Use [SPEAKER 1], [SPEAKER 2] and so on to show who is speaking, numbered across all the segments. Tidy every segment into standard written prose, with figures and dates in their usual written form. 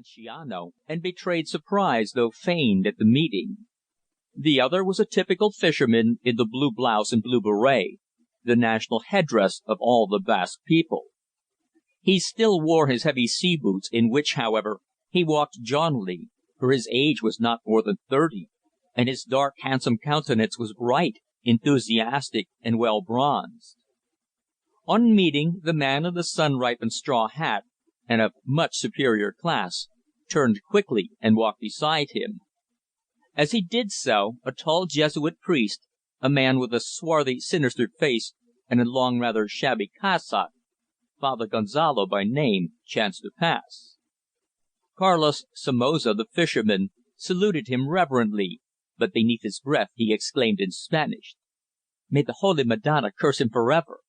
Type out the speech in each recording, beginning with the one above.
[SPEAKER 1] anciano, and betrayed surprise, though feigned, at the meeting. The other was a typical fisherman in the blue blouse and blue beret, the national headdress of all the Basque people. He still wore his heavy sea boots, in which, however, he walked jauntily, for his age was not more than 30, and his dark, handsome countenance was bright, enthusiastic, and well bronzed. On meeting, the man in the sun-ripened straw hat, and of much superior class, turned quickly and walked beside him. As he did so, a tall Jesuit priest, a man with a swarthy, sinister face and a long, rather shabby cassock, Father Gonzalo by name, chanced to pass. Carlos Somoza, the fisherman, saluted him reverently, but beneath his breath he exclaimed in Spanish: "May the Holy Madonna curse him forever!"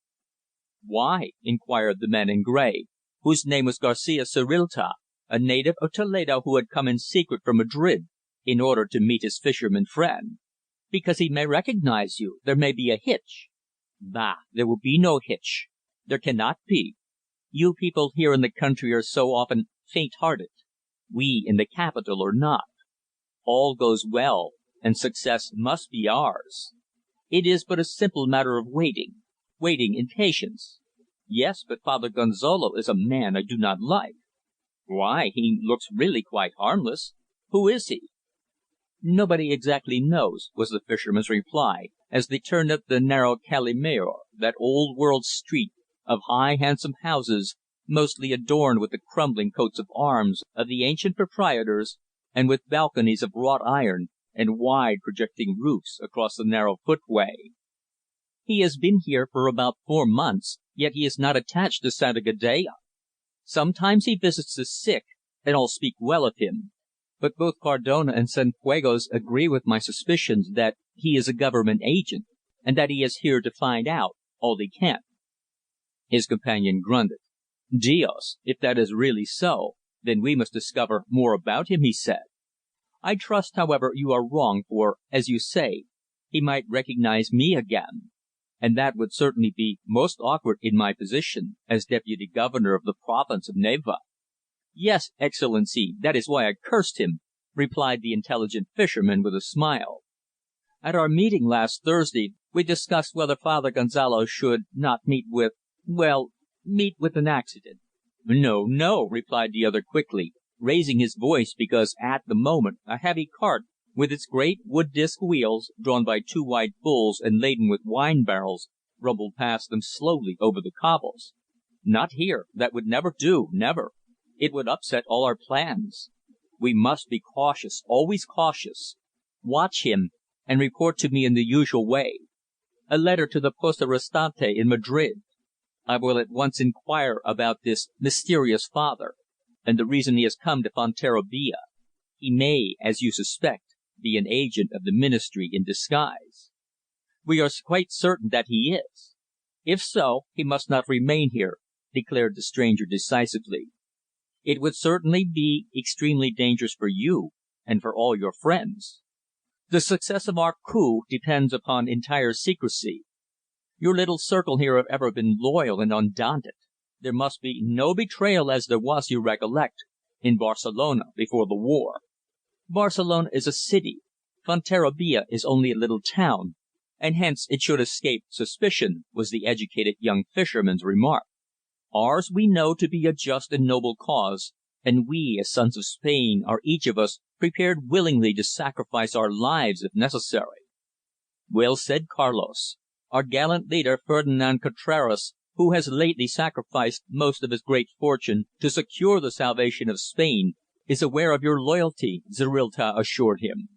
[SPEAKER 1] "Why?" inquired the man in grey, whose name was Garcia Zorrilta, a native of Toledo who had come in secret from Madrid in order to meet his fisherman friend. "Because he may recognize you. There may be a hitch." "Bah! There will be no hitch. There cannot be. You people here in the country are so often faint-hearted. We in the capital are not. All goes well, and success must be ours. It is but a simple matter of waiting in patience." "Yes, but Father Gonzalo is a man I do not like." "Why? He looks really quite harmless. Who is he?" "Nobody exactly knows," was the fisherman's reply, as they turned up the narrow Calle Mayor, that old world street of high, handsome houses, mostly adorned with the crumbling coats of arms of the ancient proprietors, and with balconies of wrought iron, and wide projecting roofs across the narrow footway. "He has been here for about 4 months, yet he is not attached to Santa Gadea. Sometimes he visits the sick, and all speak well of him. But both Cardona and Cienfuegos agree with my suspicions that he is a government agent, and that he is here to find out all he can." His companion grunted. "Dios! If that is really so, then we must discover more about him," he said. "I trust, however, you are wrong, for, as you say, he might recognize me again. And that would certainly be most awkward in my position as Deputy Governor of the Province of Navarre." "Yes, Excellency, that is why I cursed him," replied the intelligent fisherman with a smile. "At our meeting last Thursday we discussed whether Father Gonzalo should not meet with an accident." "No, no," replied the other quickly, raising his voice because at the moment a heavy cart, with its great wood disc wheels, drawn by 2 white bulls and laden with wine barrels, rumbled past them slowly over the cobbles. "Not here. That would never do, never. It would upset all our plans. We must be cautious, always cautious. Watch him, and report to me in the usual way. A letter to the Poste Restante in Madrid. I will at once inquire about this mysterious father, and the reason he has come to Fonterrabia. He may, as you suspect, be an agent of the Ministry in disguise." "We are quite certain that he is." "If so, he must not remain here," declared the stranger decisively. "It would certainly be extremely dangerous for you, and for all your friends. The success of our coup depends upon entire secrecy. Your little circle here have ever been loyal and undaunted. There must be no betrayal as there was, you recollect, in Barcelona before the war. Barcelona is a city. Fonterrabia is only a little town, and hence it should escape suspicion," was the educated young fisherman's remark. "Ours we know to be a just and noble cause, and we, as sons of Spain, are each of us prepared willingly to sacrifice our lives if necessary." "Well said, Carlos. Our gallant leader, Ferdinand Contraras, who has lately sacrificed most of his great fortune to secure the salvation of Spain, is aware of your loyalty," Zorrilta assured him.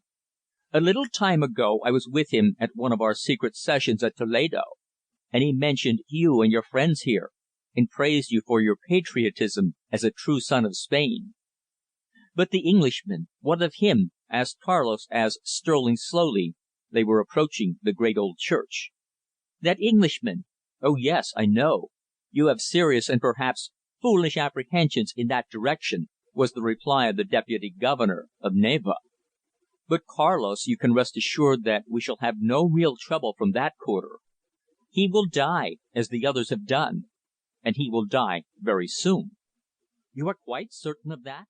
[SPEAKER 1] "A little time ago I was with him at one of our secret sessions at Toledo, and he mentioned you and your friends here, and praised you for your patriotism as a true son of Spain." "But the Englishman, what of him?" asked Carlos as, strolling slowly, they were approaching the great old church. "That Englishman? Oh, yes, I know. You have serious and perhaps foolish apprehensions in that direction," was the reply of the Deputy Governor of Navarre. "But, Carlos, you can rest assured that we shall have no real trouble from that quarter. He will die, as the others have done, and he will die very soon." "You are quite certain of that?"